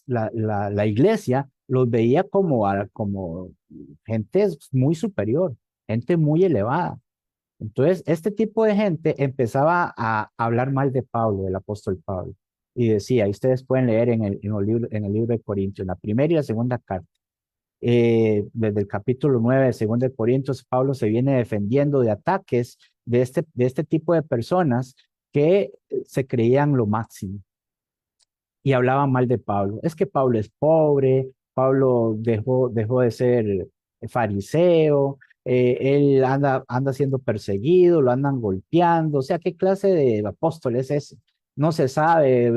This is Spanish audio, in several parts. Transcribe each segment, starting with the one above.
la iglesia los veía como gente muy superior, gente muy elevada. Entonces, este tipo de gente empezaba a hablar mal de Pablo, del apóstol Pablo, y decía, y ustedes pueden leer en el libro de Corintios, la primera y la segunda carta, desde el capítulo 9 de segunda de Corintios, Pablo se viene defendiendo de ataques de este tipo de personas que se creían lo máximo y hablaban mal de Pablo. Es que Pablo es pobre, Pablo dejó de ser fariseo, él anda siendo perseguido, lo andan golpeando, o sea, ¿qué clase de apóstol es ese? No se sabe,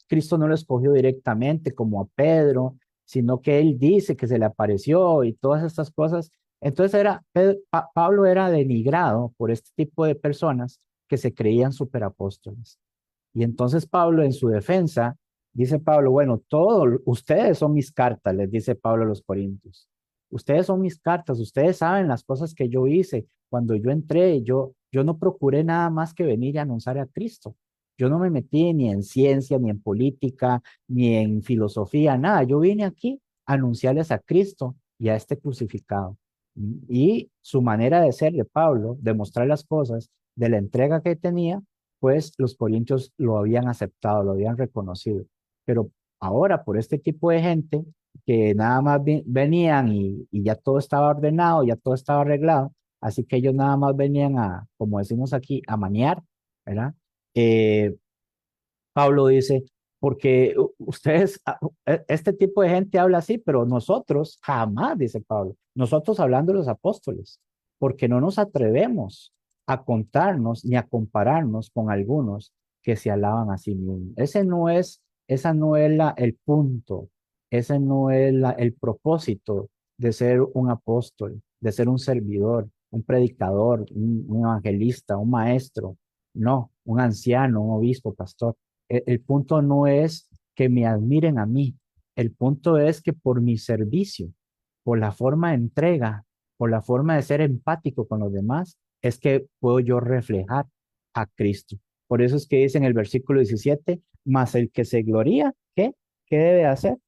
Cristo no lo escogió directamente como a Pedro, sino que él dice que se le apareció y todas estas cosas. Entonces Pablo era denigrado por este tipo de personas que se creían superapóstoles. Y entonces Pablo en su defensa, dice Pablo, bueno, ustedes son mis cartas, les dice Pablo a los Corintios. Ustedes son mis cartas, ustedes saben las cosas que yo hice. Cuando yo entré, yo no procuré nada más que venir y anunciar a Cristo. Yo no me metí ni en ciencia, ni en política, ni en filosofía, nada. Yo vine aquí a anunciarles a Cristo y a este crucificado. Y su manera de ser de Pablo, de mostrar las cosas, de la entrega que tenía, pues los corintios lo habían aceptado, lo habían reconocido. Pero ahora, por este tipo de gente que nada más venían y ya todo estaba ordenado, ya todo estaba arreglado, así que ellos nada más venían a, como decimos aquí, a maniar, ¿verdad? Eh, Pablo dice, porque ustedes, este tipo de gente habla así, pero nosotros jamás, dice Pablo, nosotros hablando de los apóstoles, porque no nos atrevemos a contarnos ni a compararnos con algunos que se alaban a sí mismos. Esa no es el punto, ese no es el propósito de ser un apóstol, de ser un servidor, un predicador, un evangelista, un maestro, no, un anciano, un obispo, pastor. El punto no es que me admiren a mí, el punto es que por mi servicio, por la forma de entrega, por la forma de ser empático con los demás, es que puedo yo reflejar a Cristo. Por eso es que dice en el versículo 17, más el que se gloría, ¿qué? ¿Qué debe hacer?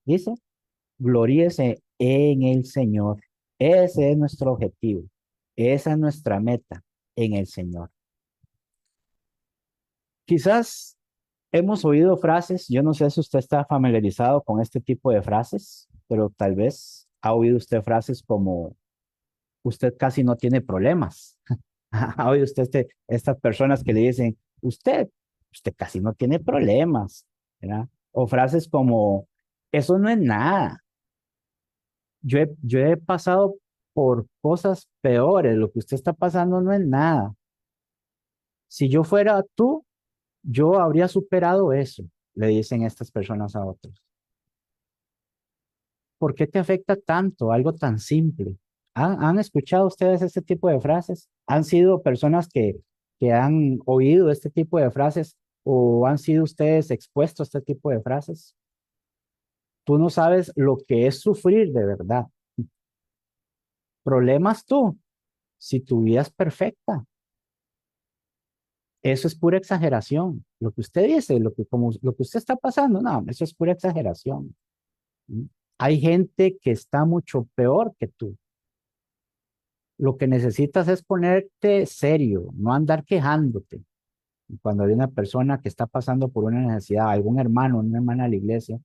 Dice, gloríese en el Señor. Ese es nuestro objetivo. Esa es nuestra meta en el Señor. Quizás hemos oído frases, yo no sé si usted está familiarizado con este tipo de frases, pero tal vez ha oído usted frases como usted casi no tiene problemas. Ha oído usted estas personas que le dicen, usted casi no tiene problemas, ¿verdad? O frases como, eso no es nada. Yo he pasado por cosas peores, lo que usted está pasando no es nada. Si yo fuera tú, yo habría superado eso, le dicen estas personas a otros. ¿Por qué te afecta tanto algo tan simple? ¿Han escuchado ustedes este tipo de frases? ¿Han sido personas que han oído este tipo de frases o han sido ustedes expuestos a este tipo de frases? Tú no sabes lo que es sufrir de verdad. Problemas tú, si tu vida es perfecta. Eso es pura exageración. Lo que usted dice, lo que usted está pasando, no, eso es pura exageración. ¿Mm? Hay gente que está mucho peor que tú. Lo que necesitas es ponerte serio, no andar quejándote. Cuando hay una persona que está pasando por una necesidad, algún hermano, una hermana de la iglesia,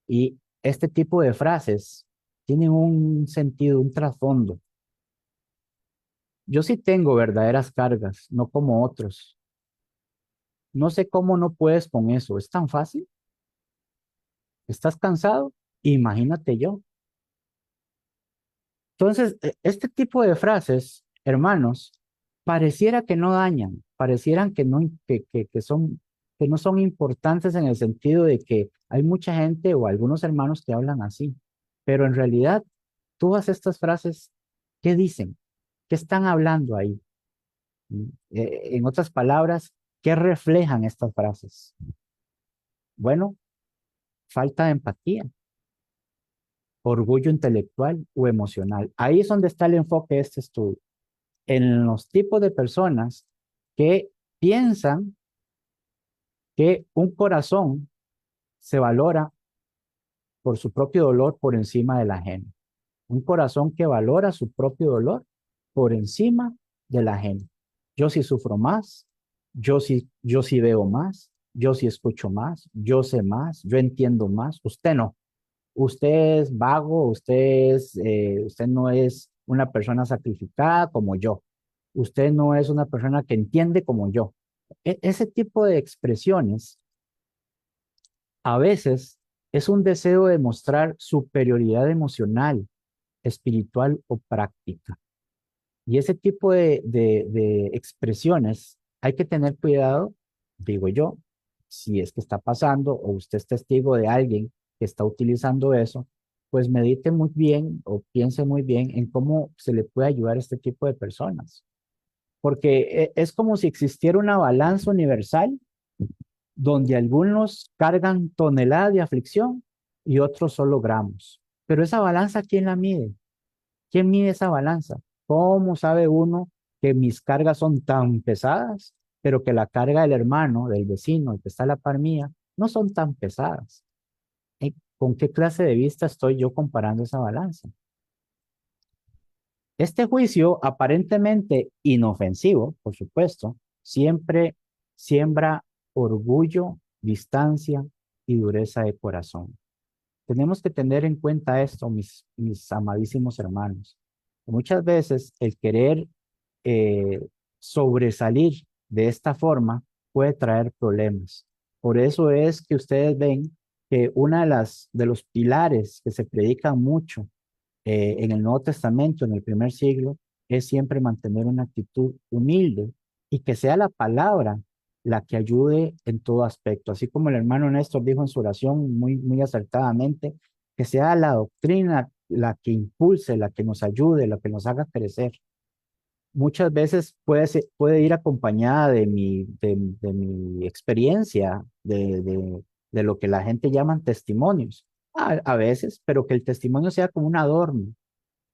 y este tipo de frases tienen un sentido, un trasfondo. Yo sí tengo verdaderas cargas, no como otros. No sé cómo no puedes con eso. Es tan fácil. ¿Estás cansado? Imagínate yo. Entonces, este tipo de frases, hermanos, pareciera que no dañan, parecieran que no son importantes en el sentido de que hay mucha gente o algunos hermanos que hablan así, pero en realidad, todas estas frases, ¿qué dicen? ¿Qué están hablando ahí? En otras palabras, ¿qué reflejan estas frases? Bueno, falta de empatía, orgullo intelectual o emocional. Ahí es donde está el enfoque de este estudio, en los tipos de personas que piensan que un corazón se valora por su propio dolor por encima del ajeno. Un corazón que valora su propio dolor por encima del ajeno. Yo sí sufro más, yo sí veo más, yo sí escucho más, yo sé más, yo entiendo más. Usted no. Usted es vago, usted no es una persona sacrificada como yo. Usted no es una persona que entiende como yo. Ese tipo de expresiones a veces es un deseo de mostrar superioridad emocional, espiritual o práctica. Y ese tipo de expresiones hay que tener cuidado, digo yo, si es que está pasando o usted es testigo de alguien que está utilizando eso, pues medite muy bien o piense muy bien en cómo se le puede ayudar a este tipo de personas. Porque es como si existiera una balanza universal donde algunos cargan toneladas de aflicción y otros solo gramos. Pero esa balanza, ¿quién la mide? ¿Quién mide esa balanza? ¿Cómo sabe uno que mis cargas son tan pesadas, pero que la carga del hermano, del vecino, el que está a la par mía, no son tan pesadas? ¿Con qué clase de vista estoy yo comparando esa balanza? Este juicio, aparentemente inofensivo, por supuesto, siempre siembra orgullo, distancia y dureza de corazón. Tenemos que tener en cuenta esto, mis amadísimos hermanos. Muchas veces el querer eh, sobresalir de esta forma puede traer problemas. Por eso es que ustedes ven que una de los pilares que se predican mucho en el Nuevo Testamento, en el primer siglo, es siempre mantener una actitud humilde y que sea la palabra la que ayude en todo aspecto. Así como el hermano Néstor dijo en su oración muy acertadamente, que sea la doctrina la que impulse, la que nos ayude, la que nos haga crecer. Muchas veces puede ir acompañada de mi experiencia, de lo que la gente llaman testimonios. A veces, pero que el testimonio sea como un adorno,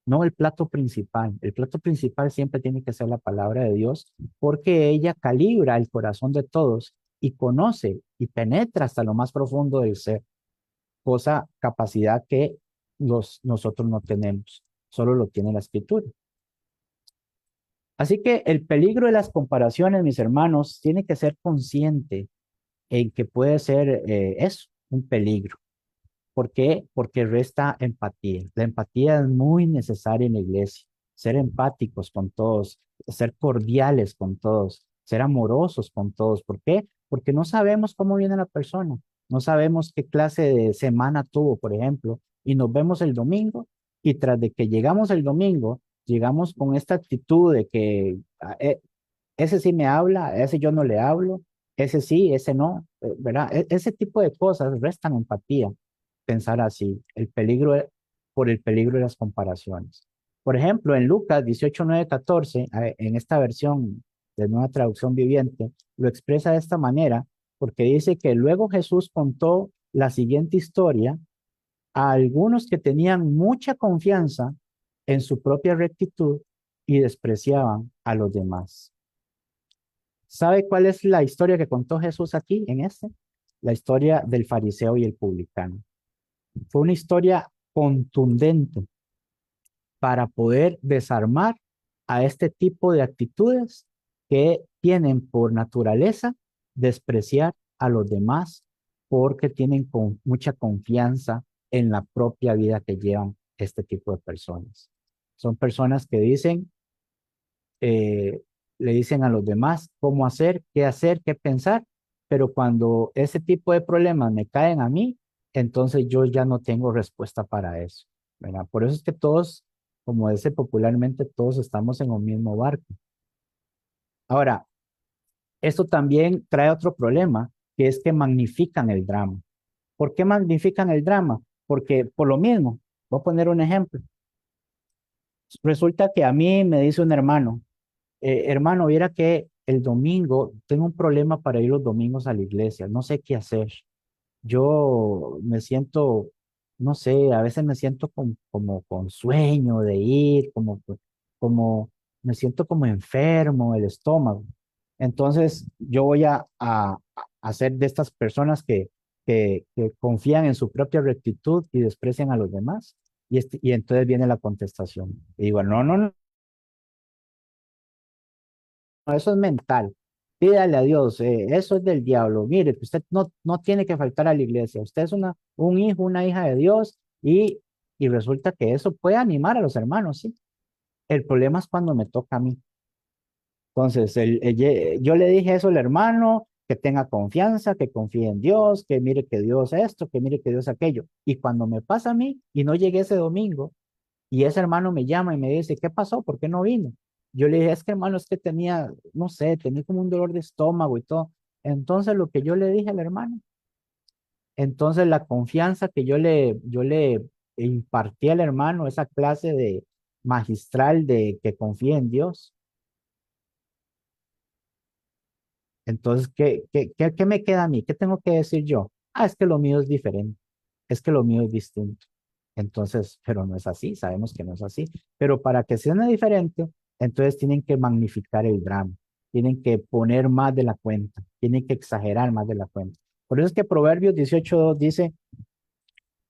no el plato principal. El plato principal siempre tiene que ser la palabra de Dios, porque ella calibra el corazón de todos y conoce y penetra hasta lo más profundo del ser, capacidad que nosotros no tenemos, solo lo tiene la escritura. Así que el peligro de las comparaciones, mis hermanos, tiene que ser consciente en que puede ser eso, un peligro. ¿Por qué? Porque resta empatía. La empatía es muy necesaria en la iglesia. Ser empáticos con todos, ser cordiales con todos, ser amorosos con todos. ¿Por qué? Porque no sabemos cómo viene la persona. No sabemos qué clase de semana tuvo, por ejemplo, y nos vemos el domingo y tras de que llegamos el domingo, llegamos con esta actitud de que ese sí me habla, a ese yo no le hablo, ese sí, ese no, ¿verdad? Ese tipo de cosas restan empatía, pensar así, por el peligro de las comparaciones. Por ejemplo, en Lucas 18, 9, 14, en esta versión de Nueva Traducción Viviente, lo expresa de esta manera, porque dice que luego Jesús contó la siguiente historia a algunos que tenían mucha confianza en su propia rectitud y despreciaban a los demás. ¿Sabe cuál es la historia que contó Jesús aquí en este? La historia del fariseo y el publicano. Fue una historia contundente para poder desarmar a este tipo de actitudes que tienen por naturaleza despreciar a los demás porque tienen mucha confianza en la propia vida que llevan este tipo de personas. Son personas que dicen, eh, le dicen a los demás cómo hacer, qué pensar, pero cuando ese tipo de problemas me caen a mí, entonces yo ya no tengo respuesta para eso, ¿verdad? Por eso es que todos, como dice popularmente, todos estamos en un mismo barco. Ahora, esto también trae otro problema, que es que magnifican el drama. ¿Por qué magnifican el drama? Porque por lo mismo, voy a poner un ejemplo. Resulta que a mí me dice un hermano, hermano, viera que el domingo tengo un problema para ir los domingos a la iglesia, no sé qué hacer. Yo me siento, no sé, a veces me siento como con sueño de ir, como me siento como enfermo el estómago. Entonces yo voy a ser de estas personas que que confían en su propia rectitud y desprecian a los demás. Y entonces viene la contestación. Y digo, no, no, no, eso es mental. Pídale a Dios, eso es del diablo. Mire, que usted no tiene que faltar a la iglesia. Usted es un hijo, una hija de Dios y resulta que eso puede animar a los hermanos, ¿sí? El problema es cuando me toca a mí. Entonces, yo le dije eso al hermano, que tenga confianza, que confíe en Dios, que mire que Dios esto, que mire que Dios aquello. Y cuando me pasa a mí y no llegué ese domingo, y ese hermano me llama y me dice, ¿qué pasó? ¿Por qué no vino? Yo le dije, es que hermano, es que tenía, no sé, tenía como un dolor de estómago y todo. Entonces, lo que yo le dije al hermano, entonces la confianza que yo le impartí al hermano, esa clase de magistral de que confíe en Dios. Entonces, ¿qué me queda a mí? ¿Qué tengo que decir yo? Ah, es que lo mío es diferente, es que lo mío es distinto. Entonces, pero no es así, sabemos que no es así. Pero para que sea diferente, entonces tienen que magnificar el drama, tienen que poner más de la cuenta, tienen que exagerar más de la cuenta. Por eso es que Proverbios 18:2 dice,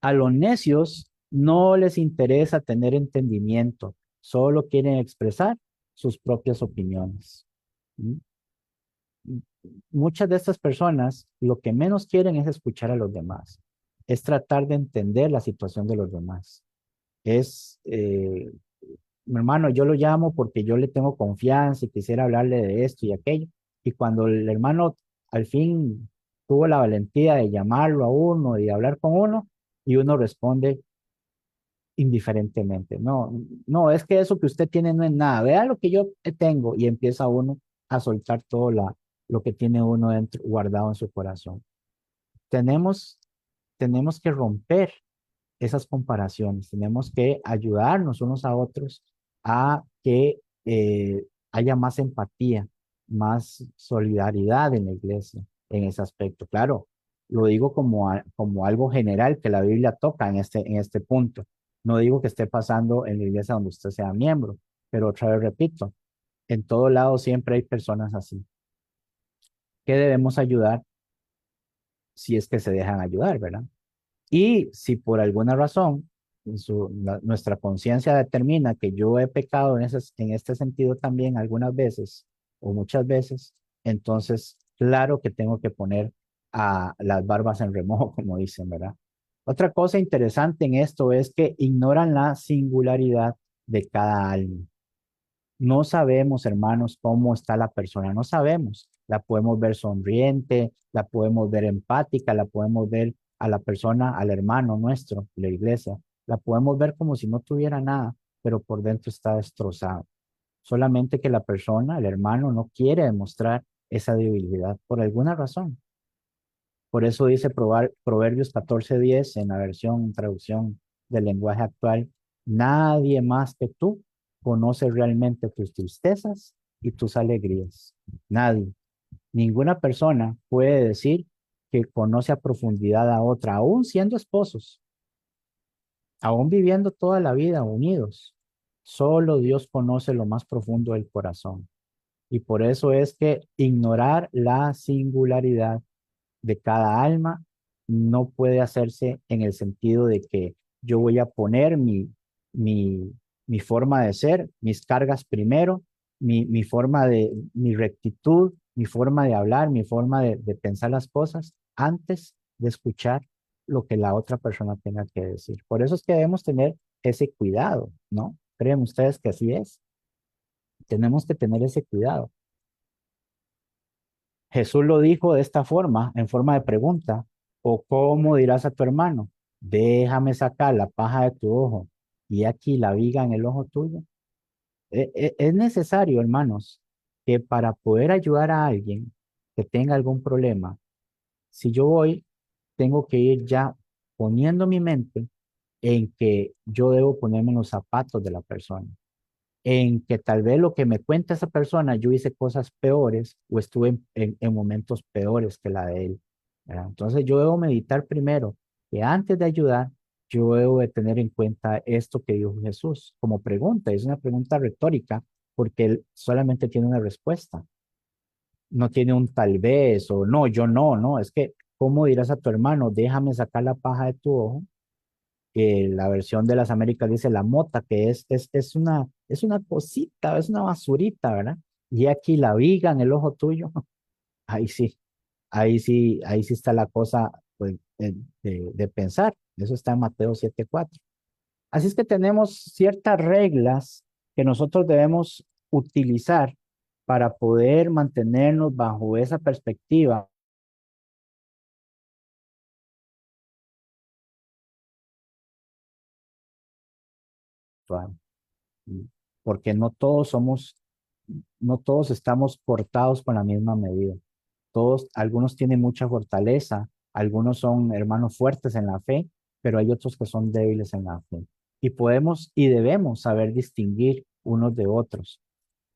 a los necios no les interesa tener entendimiento, solo quieren expresar sus propias opiniones. ¿Mm? Muchas de estas personas lo que menos quieren es escuchar a los demás, es tratar de entender la situación de los demás. Es, mi hermano, yo lo llamo porque yo le tengo confianza y quisiera hablarle de esto y aquello. Y cuando el hermano al fin tuvo la valentía de llamarlo a uno y hablar con uno, y uno responde indiferentemente. No, no, es que eso que usted tiene no es nada. Vea lo que yo tengo y empieza uno a soltar todo lo que tiene uno dentro, guardado en su corazón. Tenemos, tenemos que romper esas comparaciones, tenemos que ayudarnos unos a otros a que haya más empatía, más solidaridad en la iglesia en ese aspecto. Claro, lo digo como algo general que la Biblia toca en este punto. No digo que esté pasando en la iglesia donde usted sea miembro, pero otra vez repito, en todo lado siempre hay personas así. ¿Qué debemos ayudar si es que se dejan ayudar, verdad? Y si por alguna razón nuestra conciencia determina que yo he pecado en este sentido también algunas veces o muchas veces, entonces claro que tengo que poner a las barbas en remojo, como dicen, ¿verdad? Otra cosa interesante en esto es que ignoran la singularidad de cada alma. No sabemos, hermanos, cómo está la persona, no sabemos. La podemos ver sonriente, la podemos ver empática, la podemos ver a la persona, al hermano nuestro, la iglesia, la podemos ver como si no tuviera nada, pero por dentro está destrozado. Solamente que la persona, el hermano, no quiere demostrar esa debilidad por alguna razón. Por eso dice Proverbios 14:10 en la versión, traducción del lenguaje actual, nadie más que tú conoce realmente tus tristezas y tus alegrías. Nadie, ninguna persona puede decir que conoce a profundidad a otra, aún siendo esposos, aún viviendo toda la vida unidos. Solo Dios conoce lo más profundo del corazón. Y por eso es que ignorar la singularidad de cada alma no puede hacerse en el sentido de que yo voy a poner mi, mi forma de ser, mis cargas primero, mi rectitud, mi forma de hablar, mi forma de pensar las cosas antes de escuchar lo que la otra persona tenga que decir. Por eso es que debemos tener ese cuidado, ¿no? ¿Creen ustedes que así es? Tenemos que tener ese cuidado. Jesús lo dijo de esta forma, en forma de pregunta, ¿o cómo dirás a tu hermano? Déjame sacar la paja de tu ojo y aquí la viga en el ojo tuyo. Es necesario, hermanos, que para poder ayudar a alguien que tenga algún problema, si yo voy, tengo que ir ya poniendo mi mente en que yo debo ponerme en los zapatos de la persona, en que tal vez lo que me cuenta esa persona, yo hice cosas peores o estuve en momentos peores que la de él, ¿verdad? Entonces yo debo meditar primero que antes de ayudar, yo debo de tener en cuenta esto que dijo Jesús como pregunta. Es una pregunta retórica porque él solamente tiene una respuesta. No tiene un tal vez o no, yo no, no. Es que ¿cómo dirás a tu hermano, déjame sacar la paja de tu ojo? La versión de las Américas dice la mota, que es una cosita, es una basurita, ¿verdad? Y aquí la viga en el ojo tuyo, ahí sí, ahí sí está la cosa pues, de pensar. Eso está en Mateo 7:4. Así es que tenemos ciertas reglas que nosotros debemos utilizar para poder mantenernos bajo esa perspectiva, porque no todos estamos cortados con la misma medida. Algunos tienen mucha fortaleza, algunos son hermanos fuertes en la fe, pero hay otros que son débiles en la fe. Y podemos y debemos saber distinguir unos de otros.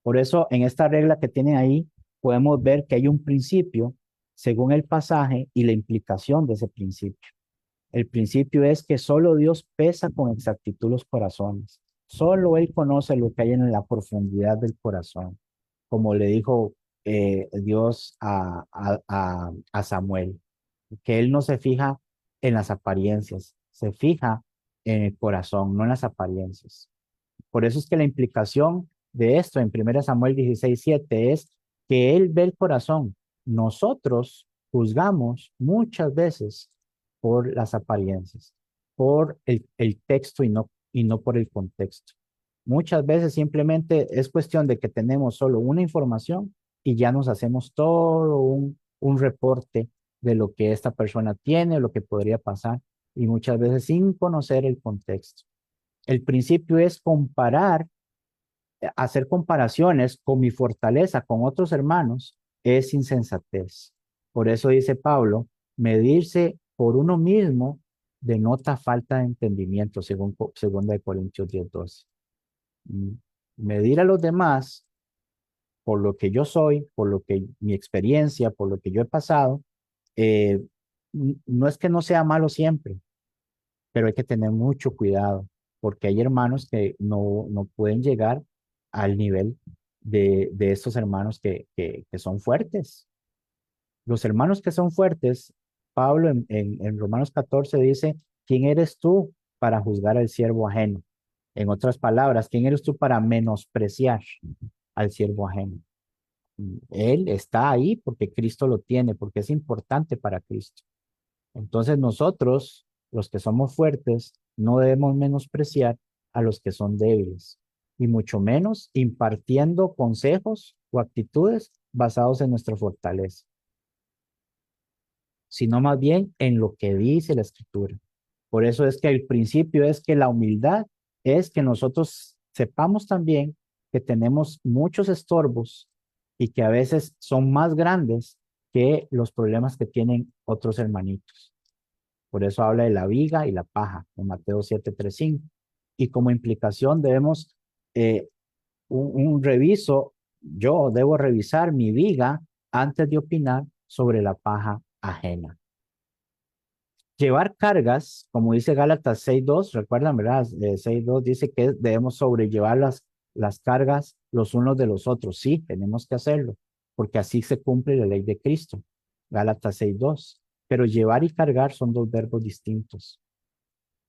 Por eso, en esta regla que tienen ahí, podemos ver que hay un principio según el pasaje y la implicación de ese principio. El principio es que solo Dios pesa con exactitud los corazones. Solo Él conoce lo que hay en la profundidad del corazón, como le dijo Dios a Samuel, que Él no se fija en las apariencias, se fija en el corazón, no en las apariencias. Por eso es que la implicación de esto en 1 Samuel 16:7 es que Él ve el corazón. Nosotros juzgamos muchas veces por las apariencias, por el texto y no por el contexto. Muchas veces simplemente es cuestión de que tenemos solo una información y ya nos hacemos todo un reporte de lo que esta persona tiene, lo que podría pasar, y muchas veces sin conocer el contexto. El principio es hacer comparaciones con mi fortaleza con otros hermanos es insensatez. Por eso dice Pablo, medirse por uno mismo denota falta de entendimiento, según 2 Corintios 10:12. Mm. Medir a los demás por lo que yo soy, por lo que mi experiencia, por lo que yo he pasado, eh, no es que no sea malo siempre, pero hay que tener mucho cuidado, porque hay hermanos que no pueden llegar al nivel de estos hermanos que son fuertes. Los hermanos que son fuertes, Pablo en Romanos 14 dice, ¿quién eres tú para juzgar al siervo ajeno? En otras palabras, ¿quién eres tú para menospreciar al siervo ajeno? Él está ahí porque Cristo lo tiene, porque es importante para Cristo. Entonces nosotros, los que somos fuertes, no debemos menospreciar a los que son débiles, y mucho menos impartiendo consejos o actitudes basados en nuestra fortaleza, sino más bien en lo que dice la Escritura. Por eso es que el principio es que la humildad es que nosotros sepamos también que tenemos muchos estorbos y que a veces son más grandes que los problemas que tienen otros hermanitos. Por eso habla de la viga y la paja en Mateo 7:3-5. Y como implicación debemos, eh, un reviso, yo debo revisar mi viga antes de opinar sobre la paja ajena. Llevar cargas, como dice Gálatas 6:2, recuerdan, ¿verdad? 6:2 dice que debemos sobrellevar las cargas los unos de los otros. Sí, tenemos que hacerlo, porque así se cumple la ley de Cristo. Gálatas 6:2. Pero llevar y cargar son dos verbos distintos,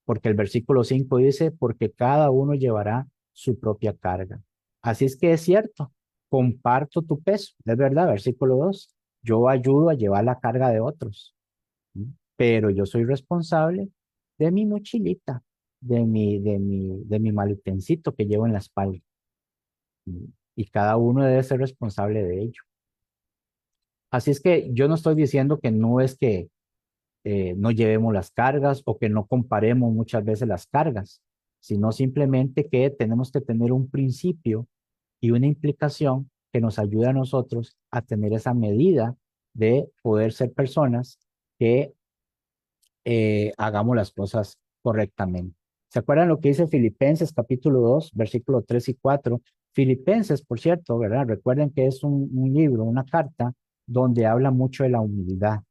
porque el versículo 5 dice, porque cada uno llevará su propia carga. Así es que es cierto, comparto tu peso, es verdad, versículo 2. Yo ayudo a llevar la carga de otros, pero yo soy responsable de mi mochilita, de mi maletencito que llevo en la espalda. Y cada uno debe ser responsable de ello. Así es que yo no estoy diciendo que no es que no llevemos las cargas o que no comparemos muchas veces las cargas, sino simplemente que tenemos que tener un principio y una implicación que nos ayude a nosotros a tener esa medida de poder ser personas que hagamos las cosas correctamente. ¿Se acuerdan lo que dice Filipenses capítulo 2 versículo 3 y 4? Filipenses, por cierto, ¿verdad? Recuerden que es un libro, una carta donde habla mucho de la humildad,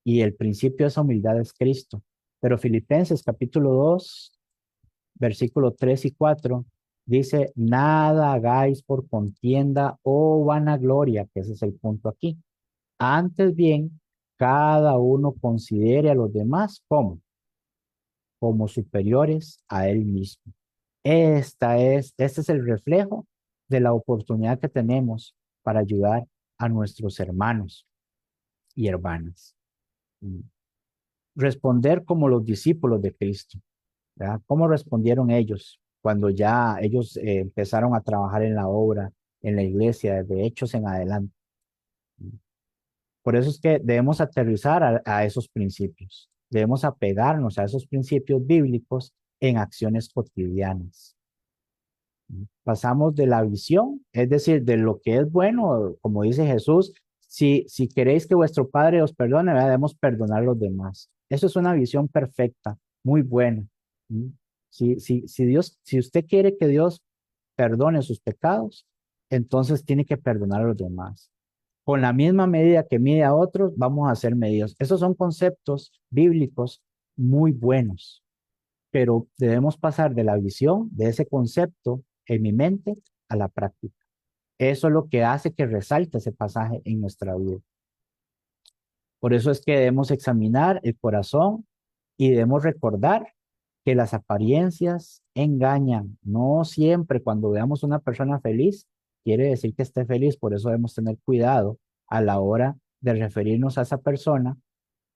y el principio de esa humildad es Cristo. Pero Filipenses capítulo 2 versículo 3 y 4 dice, nada hagáis por contienda o vanagloria, que ese es el punto aquí. Antes bien, cada uno considere a los demás como superiores a él mismo. Este es el reflejo de la oportunidad que tenemos para ayudar a nuestros hermanos y hermanas. Mm. Responder como los discípulos de Cristo, ¿verdad? ¿Cómo respondieron ellos cuando ya ellos empezaron a trabajar en la obra, en la iglesia, desde Hechos en adelante? Por eso es que debemos aterrizar a esos principios. Debemos apegarnos a esos principios bíblicos en acciones cotidianas. Pasamos de la visión, es decir, de lo que es bueno, como dice Jesús, si queréis que vuestro Padre os perdone, ¿verdad? Debemos perdonar a los demás. Eso es una visión perfecta, muy buena. ¿Mm? Si usted quiere que Dios perdone sus pecados, entonces tiene que perdonar a los demás. Con la misma medida que mide a otros, vamos a ser medidos. Esos son conceptos bíblicos muy buenos, pero debemos pasar de la visión de ese concepto en mi mente a la práctica. Eso es lo que hace que resalte ese pasaje en nuestra vida. Por eso es que debemos examinar el corazón y debemos recordar que las apariencias engañan. No siempre cuando veamos una persona feliz, quiere decir que esté feliz. Por eso debemos tener cuidado a la hora de referirnos a esa persona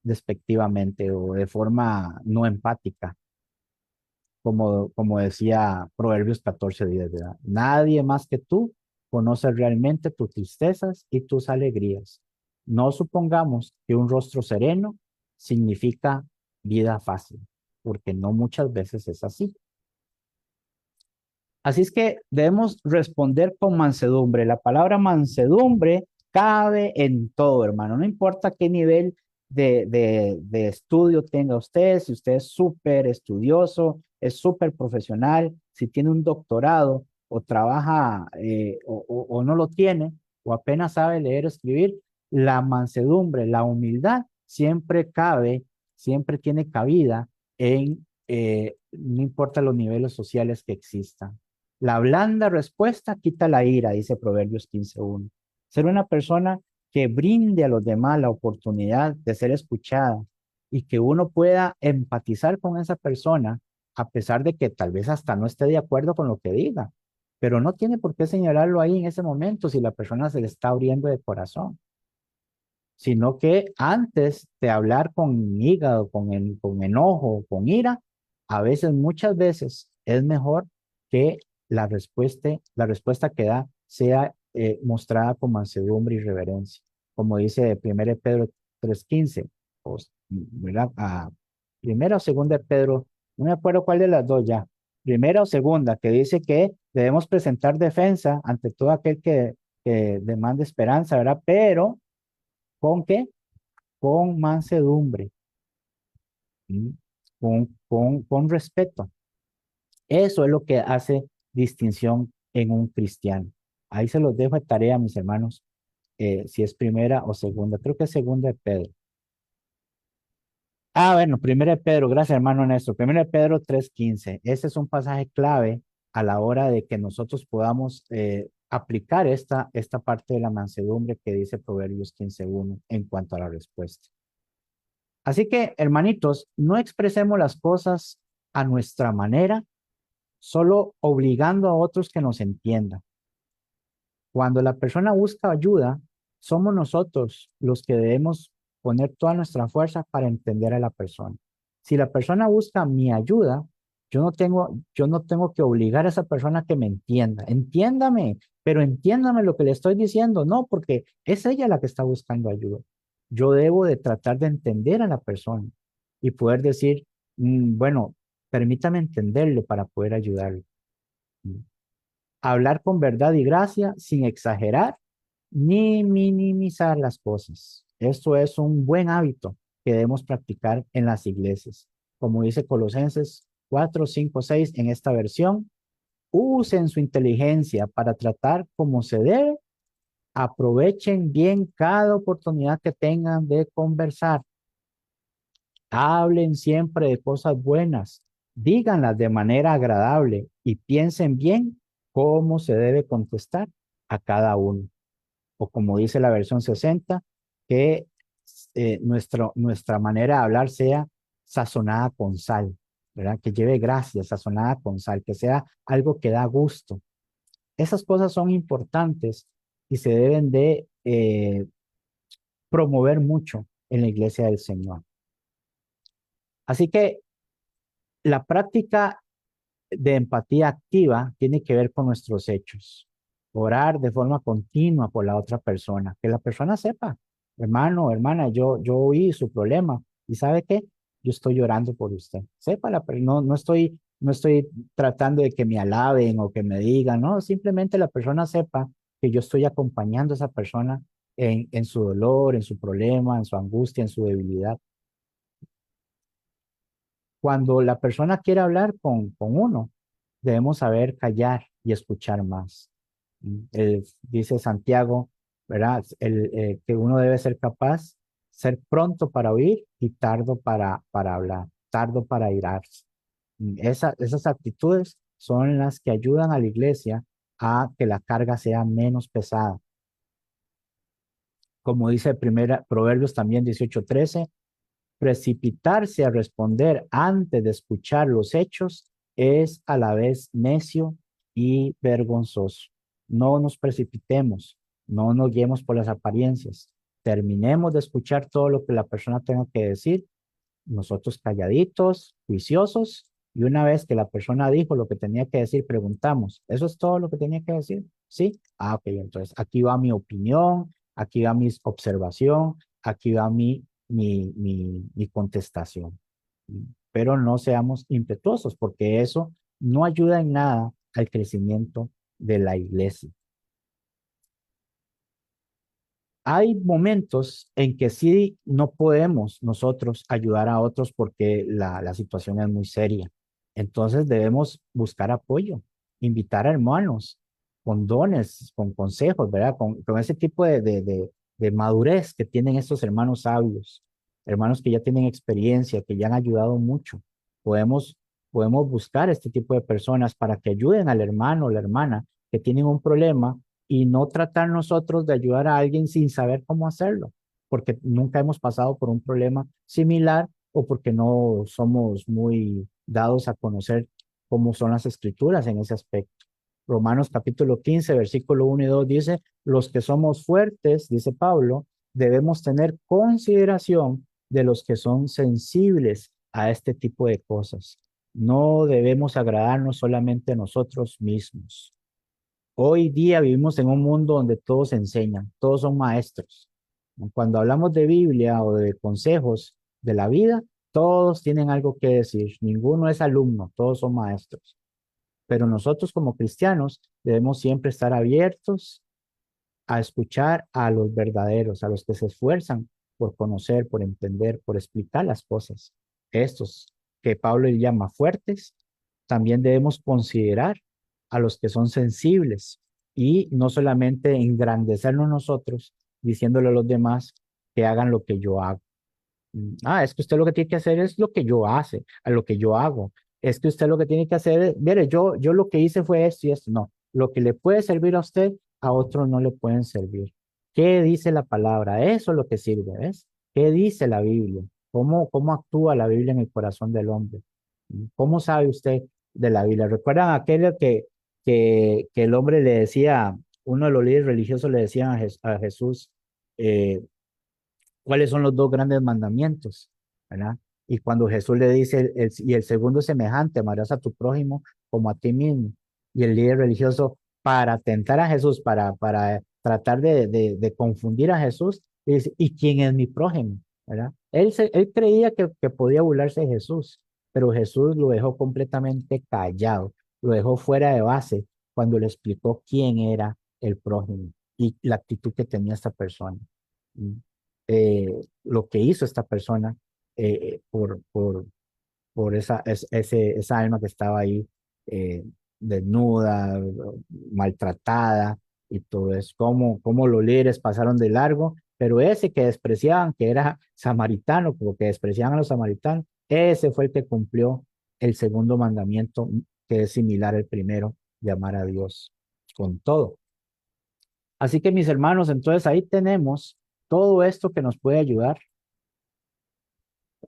despectivamente o de forma no empática, como decía Proverbios 14:10, ¿verdad? Nadie más que tú conoce realmente tus tristezas y tus alegrías. No supongamos que un rostro sereno significa vida fácil, porque no muchas veces es así. Así es que debemos responder con mansedumbre. La palabra mansedumbre cabe en todo, hermano. No importa qué nivel de estudio tenga usted, si usted es súper estudioso, es súper profesional, si tiene un doctorado o trabaja o no lo tiene, o apenas sabe leer o escribir, la mansedumbre, la humildad siempre cabe, siempre tiene cabida en, no importa los niveles sociales que existan. La blanda respuesta quita la ira, dice Proverbios 15:1. Ser una persona que brinde a los demás la oportunidad de ser escuchada y que uno pueda empatizar con esa persona, a pesar de que tal vez hasta no esté de acuerdo con lo que diga, pero no tiene por qué señalarlo ahí en ese momento si la persona se le está abriendo de corazón, sino que antes de hablar con hígado, con enojo, con ira, a veces, muchas veces, es mejor que la respuesta que da sea mostrada con mansedumbre y reverencia, como dice 1 Pedro 3:15, ¿verdad? Primera o segunda de Pedro, no me acuerdo cuál de las dos ya, primera o segunda, que dice que debemos presentar defensa ante todo aquel que demanda esperanza, ¿verdad? Pero ¿con qué? Con mansedumbre, ¿sí? Con respeto. Eso es lo que hace distinción en un cristiano. Ahí se los dejo de tarea, mis hermanos, si es primera o segunda. Creo que es segunda de Pedro. Bueno, primera de Pedro, gracias hermano Néstor. Primera de Pedro 3:15. Ese es un pasaje clave a la hora de que nosotros podamos aplicar esta parte de la mansedumbre que dice Proverbios 15:1 en cuanto a la respuesta. Así que, hermanitos, no expresemos las cosas a nuestra manera, solo obligando a otros que nos entiendan. Cuando la persona busca ayuda, somos nosotros los que debemos poner toda nuestra fuerza para entender a la persona. Si la persona busca mi ayuda, yo no tengo que obligar a esa persona que me entienda. Entiéndame, pero entiéndame lo que le estoy diciendo. No, porque es ella la que está buscando ayuda. Yo debo de tratar de entender a la persona y poder decir, bueno, permítame entenderlo para poder ayudarle. Hablar con verdad y gracia sin exagerar ni minimizar las cosas. Esto es un buen hábito que debemos practicar en las iglesias. Como dice Colosenses 4:5-6 en esta versión, usen su inteligencia para tratar como se debe, aprovechen bien cada oportunidad que tengan de conversar, hablen siempre de cosas buenas, díganlas de manera agradable y piensen bien cómo se debe contestar a cada uno. O como dice la versión 60, que nuestra manera de hablar sea sazonada con sal, ¿verdad? Que lleve gracia, sazonada con sal, que sea algo que da gusto. Esas cosas son importantes y se deben de promover mucho en la iglesia del Señor. Así que la práctica de empatía activa tiene que ver con nuestros hechos. Orar de forma continua por la otra persona, que la persona sepa, hermano, hermana, yo oí su problema y ¿sabe qué? Yo estoy orando por usted. Sepa, no estoy tratando de que me alaben o que me digan, no, simplemente la persona sepa que yo estoy acompañando a esa persona en su dolor, en su problema, en su angustia, en su debilidad. Cuando la persona quiere hablar con uno, debemos saber callar y escuchar más. Dice Santiago, ¿verdad? Que uno debe ser capaz, ser pronto para oír y tardo para hablar, tardo para irarse. Esas actitudes son las que ayudan a la iglesia a que la carga sea menos pesada. Como dice Proverbios también 18:13, precipitarse a responder antes de escuchar los hechos es a la vez necio y vergonzoso. No nos precipitemos, no nos guiemos por las apariencias. Terminemos de escuchar todo lo que la persona tenga que decir, nosotros calladitos, juiciosos, y una vez que la persona dijo lo que tenía que decir, preguntamos, ¿eso es todo lo que tenía que decir? ¿Sí? Ah, ok, entonces aquí va mi opinión, aquí va mi observación, aquí va mi contestación. Pero no seamos impetuosos, porque eso no ayuda en nada al crecimiento de la iglesia. Hay momentos en que sí no podemos nosotros ayudar a otros porque la situación es muy seria. Entonces debemos buscar apoyo, invitar a hermanos con dones, con consejos, ¿verdad? Con ese tipo de madurez que tienen estos hermanos sabios, hermanos que ya tienen experiencia, que ya han ayudado mucho. Podemos, podemos buscar este tipo de personas para que ayuden al hermano o la hermana que tienen un problema y no tratar nosotros de ayudar a alguien sin saber cómo hacerlo, porque nunca hemos pasado por un problema similar o porque no somos muy dados a conocer cómo son las escrituras en ese aspecto. Romanos capítulo 15, versículo 1 y 2 dice, los que somos fuertes, dice Pablo, debemos tener consideración de los que son sensibles a este tipo de cosas. No debemos agradarnos solamente a nosotros mismos. Hoy día vivimos en un mundo donde todos enseñan, todos son maestros. Cuando hablamos de Biblia o de consejos de la vida, todos tienen algo que decir. Ninguno es alumno, todos son maestros. Pero nosotros como cristianos debemos siempre estar abiertos a escuchar a los verdaderos, a los que se esfuerzan por conocer, por entender, por explicar las cosas. Estos que Pablo le llama fuertes, también debemos considerar a los que son sensibles y no solamente engrandecernos nosotros diciéndole a los demás que hagan lo que yo hago. Es que usted lo que tiene que hacer es lo que yo hace, a lo que yo hago. Es que usted lo que tiene que hacer es, mire, yo lo que hice fue esto y esto. No, lo que le puede servir a usted, a otros no le pueden servir. ¿Qué dice la palabra? Eso es lo que sirve, ¿ves? ¿Qué dice la Biblia? ¿Cómo actúa la Biblia en el corazón del hombre? ¿Cómo sabe usted de la Biblia? ¿Recuerdan aquello que el hombre le decía, uno de los líderes religiosos le decía a Jesús, eh, cuáles son los dos grandes mandamientos, ¿verdad? Y cuando Jesús le dice, y el segundo es semejante, amarás a tu prójimo como a ti mismo. Y el líder religioso, para tentar a Jesús, para tratar de confundir a Jesús, dice, ¿y quién es mi prójimo? ¿Verdad? Él creía que podía burlarse de Jesús, pero Jesús lo dejó completamente callado, lo dejó fuera de base cuando le explicó quién era el prójimo y la actitud que tenía esta persona. Lo que hizo esta persona por esa alma que estaba ahí desnuda, maltratada y todo eso. Cómo los líderes pasaron de largo, pero ese que despreciaban, que era samaritano, porque despreciaban a los samaritanos, ese fue el que cumplió el segundo mandamiento, que es similar al primero, de amar a Dios con todo. Así que mis hermanos, entonces ahí tenemos todo esto que nos puede ayudar.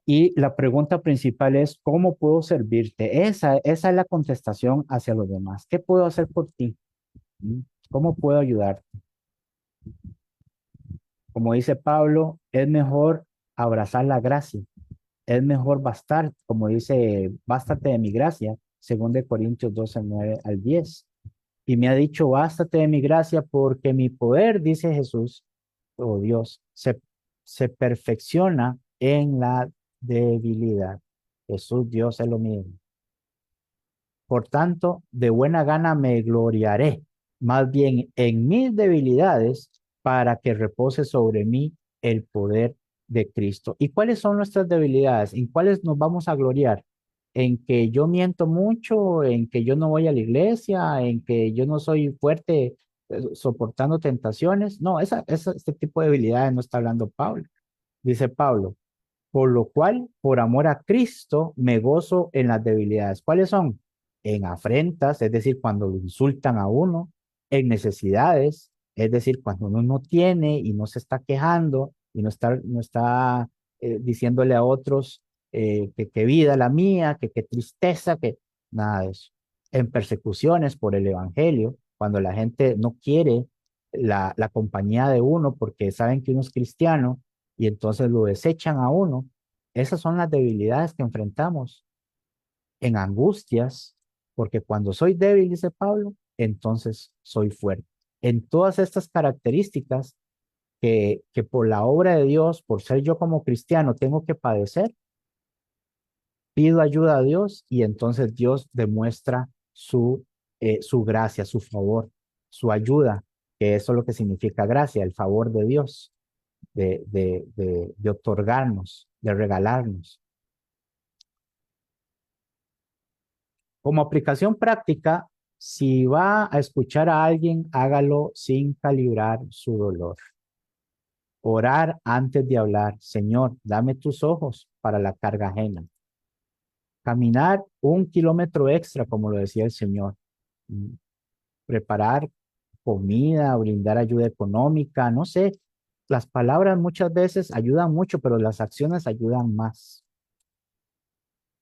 Y la pregunta principal es, ¿cómo puedo servirte? Esa es la contestación hacia los demás. ¿Qué puedo hacer por ti? ¿Mm? ¿Cómo puedo ayudarte? Como dice Pablo, es mejor abrazar la gracia, es mejor bastar, como dice, bástate de mi gracia, según de Corintios 12, 9 al 10. Y me ha dicho, bástate de mi gracia porque mi poder, dice Jesús, oh Dios, se perfecciona en la debilidad. Jesús, Dios es lo mismo. Por tanto, de buena gana me gloriaré, más bien en mis debilidades, para que repose sobre mí el poder de Cristo. ¿Y cuáles son nuestras debilidades? ¿En cuáles nos vamos a gloriar? ¿En que yo miento mucho? ¿En que yo no voy a la iglesia? ¿En que yo no soy fuerte soportando tentaciones? No, este tipo de debilidades no está hablando Pablo. Dice Pablo, por lo cual, por amor a Cristo, me gozo en las debilidades. ¿Cuáles son? En afrentas, es decir, cuando lo insultan a uno, en necesidades, es decir, cuando uno no tiene y no se está quejando y no está diciéndole a otros que qué vida la mía, que qué tristeza, que nada de eso. En persecuciones por el Evangelio, cuando la gente no quiere la compañía de uno porque saben que uno es cristiano y entonces lo desechan a uno. Esas son las debilidades que enfrentamos en angustias, porque cuando soy débil, dice Pablo, entonces soy fuerte. En todas estas características que por la obra de Dios, por ser yo como cristiano, tengo que padecer, pido ayuda a Dios y entonces Dios demuestra su gracia, su favor, su ayuda, que eso es lo que significa gracia, el favor de Dios, de otorgarnos, de regalarnos. Como aplicación práctica, si va a escuchar a alguien, hágalo sin calibrar su dolor. Orar antes de hablar. Señor, dame tus ojos para la carga ajena. Caminar 1 kilómetro extra, como lo decía el Señor. Mm, Preparar comida, brindar ayuda económica, no sé. Las palabras muchas veces ayudan mucho, pero las acciones ayudan más.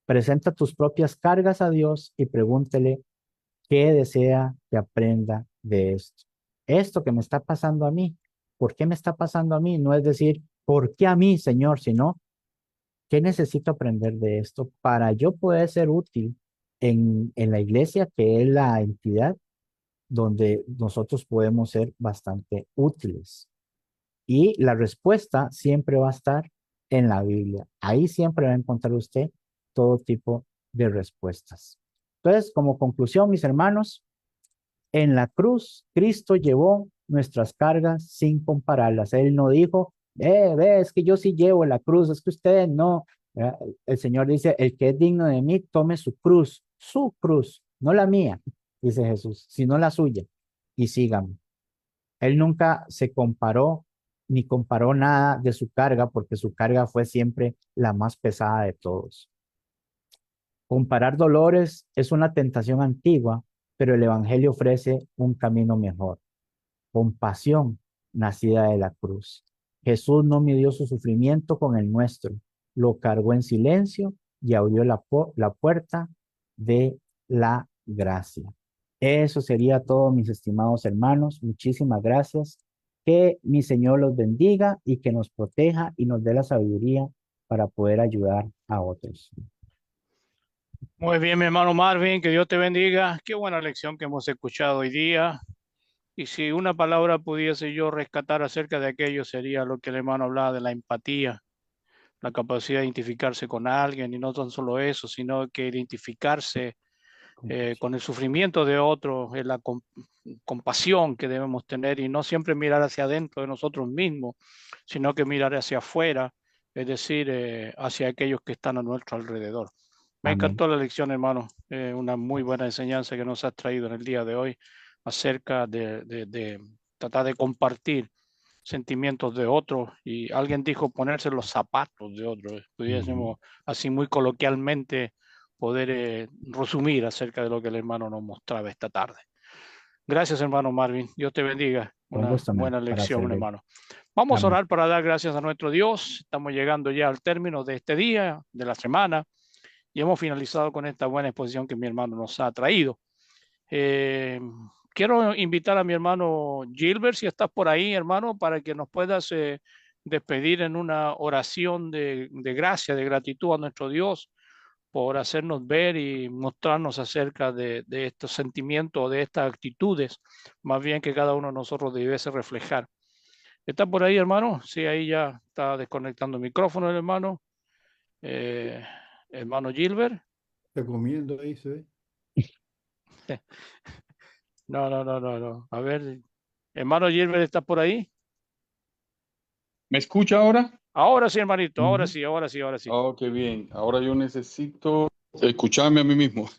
Presenta tus propias cargas a Dios y pregúntele qué desea que aprenda de esto. Esto que me está pasando a mí, ¿por qué me está pasando a mí? No es decir, ¿por qué a mí, Señor? Sino, ¿qué necesito aprender de esto para yo poder ser útil en la iglesia, que es la entidad donde nosotros podemos ser bastante útiles? Y la respuesta siempre va a estar en la Biblia. Ahí siempre va a encontrar usted todo tipo de respuestas. Entonces, como conclusión, mis hermanos, en la cruz, Cristo llevó nuestras cargas sin compararlas. Él no dijo, es que yo sí llevo la cruz, es que ustedes no. El Señor dice, el que es digno de mí, tome su cruz, no la mía, dice Jesús, sino la suya, y sígame. Él nunca se comparó ni comparó nada de su carga, porque su carga fue siempre la más pesada de todos. Comparar dolores es una tentación antigua, pero el Evangelio ofrece un camino mejor. Compasión nacida de la cruz. Jesús no midió su sufrimiento con el nuestro, lo cargó en silencio y abrió la puerta de la gracia. Eso sería todo, mis estimados hermanos. Muchísimas gracias. Que mi Señor los bendiga y que nos proteja y nos dé la sabiduría para poder ayudar a otros. Muy bien, mi hermano Marvin, que Dios te bendiga. Qué buena lección que hemos escuchado hoy día. Y si una palabra pudiese yo rescatar acerca de aquello, sería lo que el hermano hablaba de la empatía, la capacidad de identificarse con alguien, y no tan solo eso, sino que identificarse con el sufrimiento de otro, la compasión que debemos tener, y no siempre mirar hacia adentro de nosotros mismos, sino que mirar hacia afuera, es decir, hacia aquellos que están a nuestro alrededor. Me Amén. encantó la lección, hermano. Una muy buena enseñanza que nos has traído en el día de hoy acerca de tratar de compartir sentimientos de otros. Y alguien dijo ponerse los zapatos de otros. Ujú. Pudiésemos así muy coloquialmente poder resumir acerca de lo que el hermano nos mostraba esta tarde. Gracias, hermano Marvin. Dios te bendiga. Con Una gusto, amén. buena Para lección, servir. hermano. Vamos a Amén. orar para dar gracias a nuestro Dios. Estamos llegando ya al término de este día, de la semana, y hemos finalizado con esta buena exposición que mi hermano nos ha traído. Eh, Quiero invitar a mi hermano Gilbert, si estás por ahí, hermano, para que nos puedas despedir en una oración de gracia, de gratitud a nuestro Dios por hacernos ver y mostrarnos acerca de estos sentimientos, de estas actitudes, más bien que cada uno de nosotros debiese reflejar. ¿Está por ahí, hermano? Sí, ahí ya está desconectando el micrófono el hermano. Eh, Hermano Gilbert. Está comiendo ahí, se ve. No, no, no, no, no. A ver, hermano Gilbert, ¿está por ahí? ¿Me escucha ahora? Ahora sí, hermanito, ahora Ujú. sí, ahora sí, ahora sí. Oh, qué bien. Ahora yo necesito escucharme a mí mismo.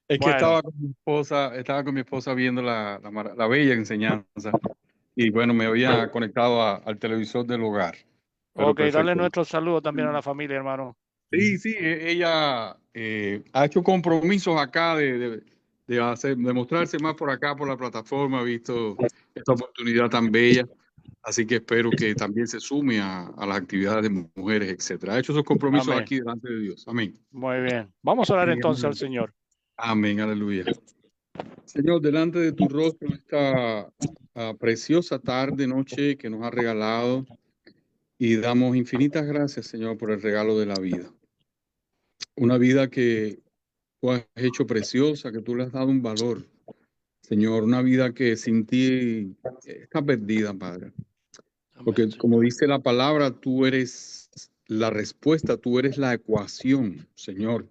Es que Bueno, estaba con mi esposa viendo la bella enseñanza y bueno, me había conectado al televisor del hogar. Pero ok, dale perfecto. nuestro saludo también a la familia, hermano. Sí, sí, ella ha hecho compromisos acá de mostrarse más por acá, por la plataforma, ha visto esta oportunidad tan bella. Así que espero que también se sume a las actividades de mujeres, etcétera. Ha hecho esos compromisos Amén. aquí delante de Dios. Amén. Muy bien. Vamos a orar Sí, entonces al amén. Señor. Amén, aleluya. Señor, delante de tu rostro esta preciosa tarde, noche que nos ha regalado y damos infinitas gracias, Señor, por el regalo de la vida. Una vida que tú has hecho preciosa, que tú le has dado un valor, Señor. Una vida que sin ti está perdida, Padre. Porque Amén, como Señor. dice la palabra, tú eres la respuesta, tú eres la ecuación, Señor.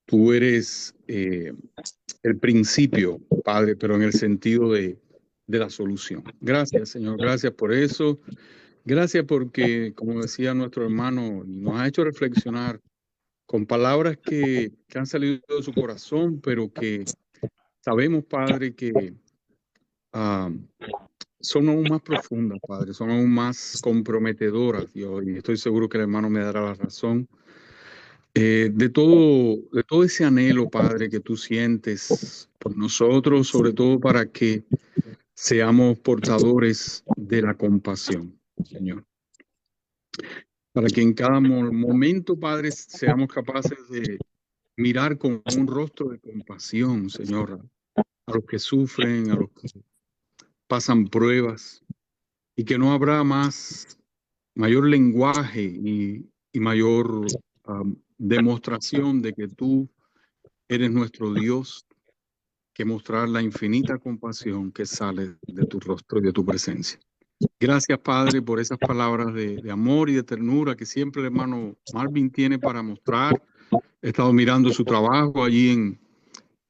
Tú eres el principio, Padre, pero en el sentido de la solución. Gracias, Señor. Gracias por eso. Gracias porque, como decía nuestro hermano, nos ha hecho reflexionar con palabras que han salido de su corazón, pero que sabemos, Padre, que ah, son aún más profundas, Padre, son aún más comprometedoras, Dios, y estoy seguro que el hermano me dará la razón. De todo ese anhelo, Padre, que tú sientes por nosotros, sobre todo para que seamos portadores de la compasión, Señor. Para que en cada momento, Padre, seamos capaces de mirar con un rostro de compasión, Señor, a los que sufren, a los que pasan pruebas, y que no habrá mayor lenguaje y mayor demostración de que tú eres nuestro Dios que mostrar la infinita compasión que sale de tu rostro y de tu presencia. Gracias, Padre, por esas palabras de amor y de ternura que siempre el hermano Marvin tiene para mostrar. He estado mirando su trabajo allí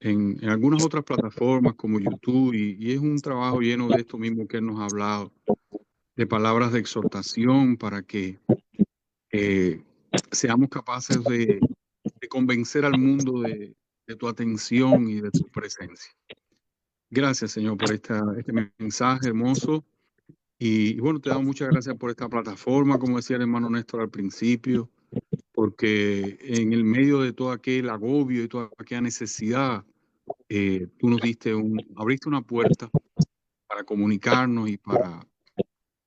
en algunas otras plataformas como YouTube y es un trabajo lleno de esto mismo que él nos ha hablado, de palabras de exhortación para que seamos capaces de convencer al mundo de tu atención y de tu presencia. Gracias, Señor, por este mensaje hermoso. Y bueno, te damos muchas gracias por esta plataforma, como decía el hermano Néstor al principio, porque en el medio de todo aquel agobio y toda aquella necesidad, tú nos abriste una puerta para comunicarnos y para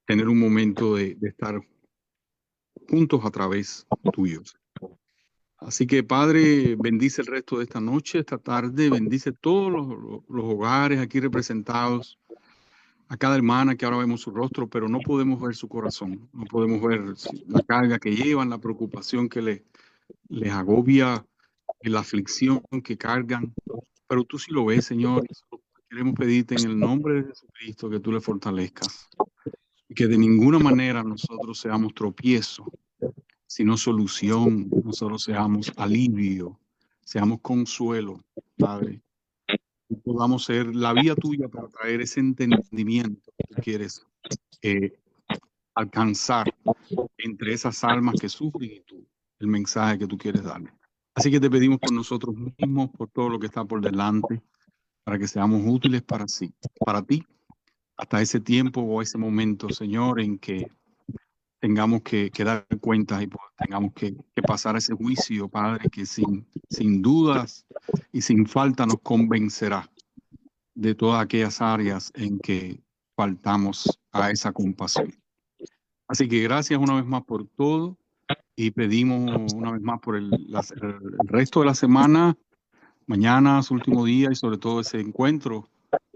tener un momento de estar juntos a través tuyo. Así que, Padre, bendice el resto de esta noche, esta tarde, bendice todos los hogares aquí representados, a cada hermana que ahora vemos su rostro, pero no podemos ver su corazón, no podemos ver la carga que llevan, la preocupación que les agobia, la aflicción que cargan, pero tú sí lo ves, Señor, y queremos pedirte en el nombre de Jesucristo que tú le fortalezcas y que de ninguna manera nosotros seamos tropiezo, sino solución, nosotros seamos alivio, seamos consuelo, Padre, y podamos ser la vía tuya para traer ese entendimiento que tú quieres alcanzar entre esas almas que sufren y tú, el mensaje que tú quieres darle. Así que te pedimos por nosotros mismos, por todo lo que está por delante, para que seamos útiles para ti, hasta ese tiempo o ese momento, Señor, en que tengamos que dar cuentas y tengamos que pasar ese juicio, Padre, que sin dudas y sin falta nos convencerá de todas aquellas áreas en que faltamos a esa compasión. Así que gracias una vez más por todo y pedimos una vez más por el resto de la semana, mañana, su último día y sobre todo ese encuentro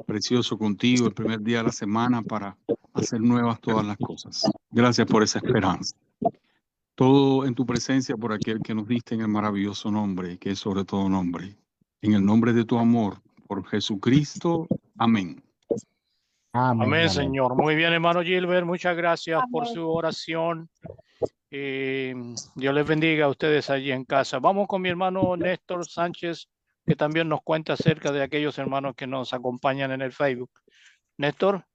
precioso contigo, el primer día de la semana para hacer nuevas todas las cosas. Gracias por esa esperanza. Todo en tu presencia por aquel que nos diste en el maravilloso nombre, que es sobre todo nombre. En el nombre de tu amor, por Jesucristo. Amén. Amén, Amén, amén. Señor. Muy bien, hermano Gilbert. Muchas gracias por su oración. Dios les bendiga a ustedes allí en casa. Vamos con mi hermano Néstor Sánchez, que también nos cuenta acerca de aquellos hermanos que nos acompañan en el Facebook. Néstor.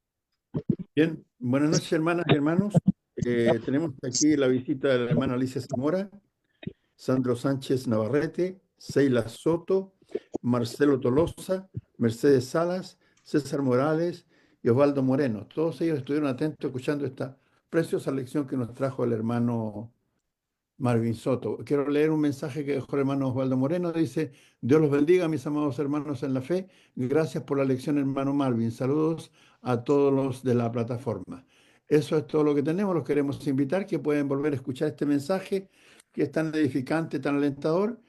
Bien, buenas noches, hermanas y hermanos. Tenemos aquí la visita de la hermana Alicia Zamora, Sandro Sánchez Navarrete, Seila Soto, Marcelo Tolosa, Mercedes Salas, César Morales y Osvaldo Moreno. Todos ellos estuvieron atentos escuchando esta preciosa lección que nos trajo el hermano Marvin Soto. Quiero leer un mensaje que dejó el hermano Osvaldo Moreno. Dice: Dios los bendiga, mis amados hermanos en la fe. Gracias por la lección, hermano Marvin. Saludos a todos los de la plataforma. Eso es todo lo que tenemos. Los queremos invitar que pueden volver a escuchar este mensaje que es tan edificante, tan alentador,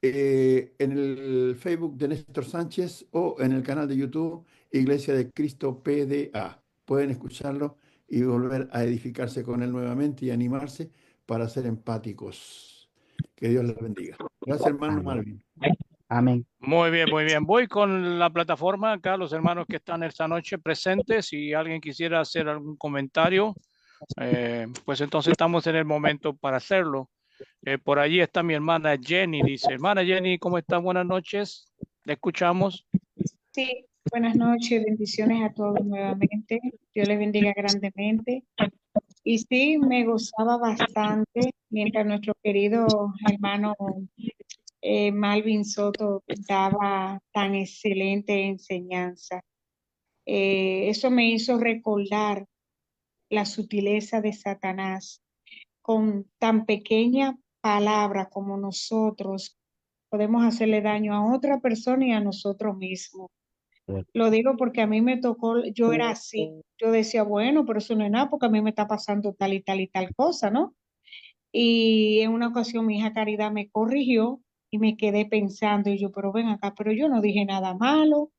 en el Facebook de Néstor Sánchez o en el canal de YouTube Iglesia de Cristo PDA. Pueden escucharlo y volver a edificarse con él nuevamente y animarse para ser empáticos. Que Dios les bendiga. Gracias, hermano Amén. Marvin. Amén. Muy bien, muy bien. Voy con la plataforma acá, los hermanos que están esta noche presentes. Si alguien quisiera hacer algún comentario, pues entonces estamos en el momento para hacerlo. Por allí está mi hermana Jenny, dice. Hermana Jenny, ¿cómo está? Buenas noches. ¿Le escuchamos? Sí, buenas noches, bendiciones a todos nuevamente. Dios les bendiga grandemente. Y sí, me gozaba bastante mientras nuestro querido hermano Malvin Soto daba tan excelente enseñanza. Eso me hizo recordar la sutileza de Satanás. Con tan pequeña palabra como nosotros podemos hacerle daño a otra persona y a nosotros mismos. Lo digo porque a mí me tocó, yo era así, yo decía, bueno, pero eso no es nada porque a mí me está pasando tal y tal y tal cosa, ¿no? Y en una ocasión mi hija Caridad me corrigió y me quedé pensando, y yo, pero ven acá, pero yo no dije nada malo,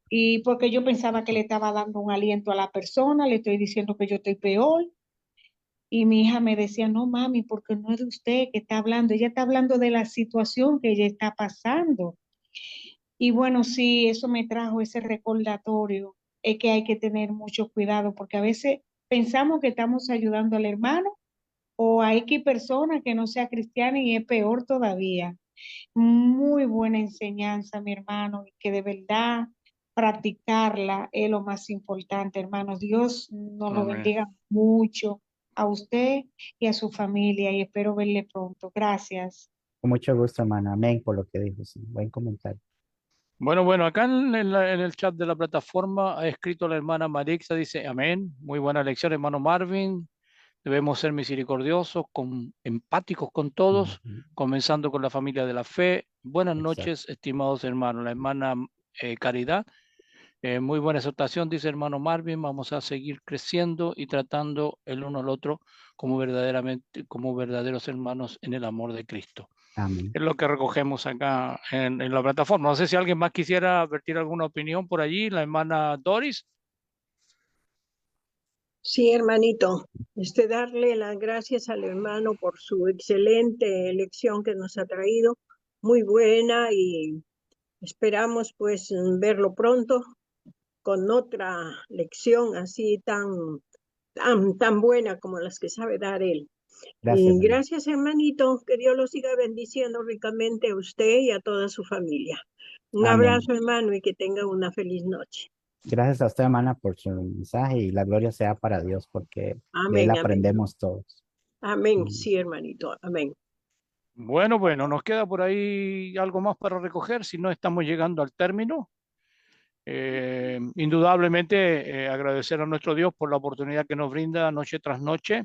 y porque yo pensaba que le estaba dando un aliento a la persona, le estoy diciendo que yo estoy peor, y mi hija me decía, no mami, porque no es de usted que está hablando, ella está hablando de la situación que ella está pasando. Y bueno, sí, eso me trajo ese recordatorio, es que hay que tener mucho cuidado porque a veces pensamos que estamos ayudando al hermano o a X persona que no sea cristiana y es peor todavía. Muy buena enseñanza, mi hermano, y que de verdad practicarla es lo más importante, hermano. Dios nos lo Amén. bendiga mucho a usted y a su familia y espero verle pronto. Gracias. Con mucho gusto, hermana. Amén por lo que dijo. Sí. Buen comentario. Bueno, acá en el chat de la plataforma ha escrito la hermana Marixa, dice, amén, muy buena lección, hermano Marvin. Debemos ser misericordiosos, empáticos con todos, Ujú. comenzando con la familia de la fe. Buenas Exacto. noches, estimados hermanos. La hermana Caridad, muy buena exhortación, dice hermano Marvin. Vamos a seguir creciendo y tratando el uno al otro como verdaderos hermanos en el amor de Cristo. Amén. Es lo que recogemos acá en la plataforma. No sé si alguien más quisiera vertir alguna opinión por allí. La hermana Doris. Sí, hermanito, darle las gracias al hermano por su excelente lección que nos ha traído, muy buena, y esperamos pues verlo pronto con otra lección así tan buena como las que sabe dar él. Gracias, Y hermana. gracias, hermanito, que Dios lo siga bendiciendo ricamente a usted y a toda su familia. Un Amén. abrazo, hermano, y que tenga una feliz noche. Gracias a usted, hermana, por su mensaje y la gloria sea para Dios porque de él Amén, amén. aprendemos todos. Amén, Mm. sí, hermanito, amén. Bueno, nos queda por ahí algo más para recoger, si no estamos llegando al término. Indudablemente agradecer a nuestro Dios por la oportunidad que nos brinda noche tras noche,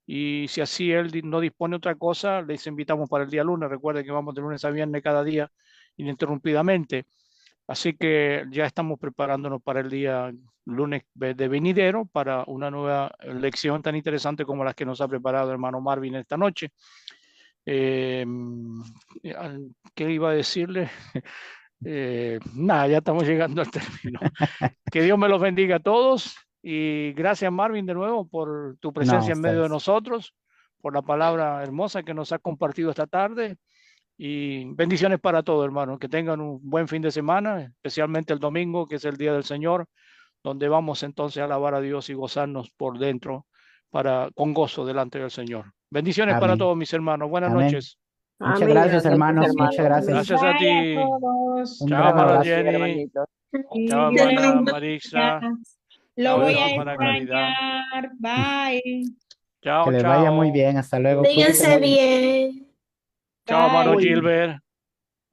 y si así Él no dispone otra cosa, les invitamos para el día lunes. Recuerden que vamos de lunes a viernes cada día ininterrumpidamente. Así que ya estamos preparándonos para el día lunes de venidero, para una nueva lección tan interesante como las que nos ha preparado el hermano Marvin esta noche. ¿Qué iba a decirle? Nada, ya estamos llegando al término. Que Dios me los bendiga a todos y gracias Marvin de nuevo por tu presencia en medio de nosotros, por la palabra hermosa que nos has compartido esta tarde y bendiciones para todos, hermanos. Que tengan un buen fin de semana, especialmente el domingo, que es el Día del Señor, donde vamos entonces a alabar a Dios y gozarnos por dentro con gozo delante del Señor. Bendiciones para todos mis hermanos. Buenas noches. Muchas gracias, hermanos. Muchas gracias. Gracias a ti. Chao, hermana Jenny. Chao, hermana Marisa. Lo voy a extrañar. Bye. Chao, que les vaya muy bien. Hasta luego. Fíjense bien. Chao, hermano Gilbert.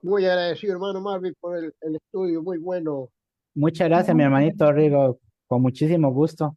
Muy agradecido, hermano Marvin, por el estudio. Muy bueno. Muchas gracias, mi hermanito Rigo. Con muchísimo gusto.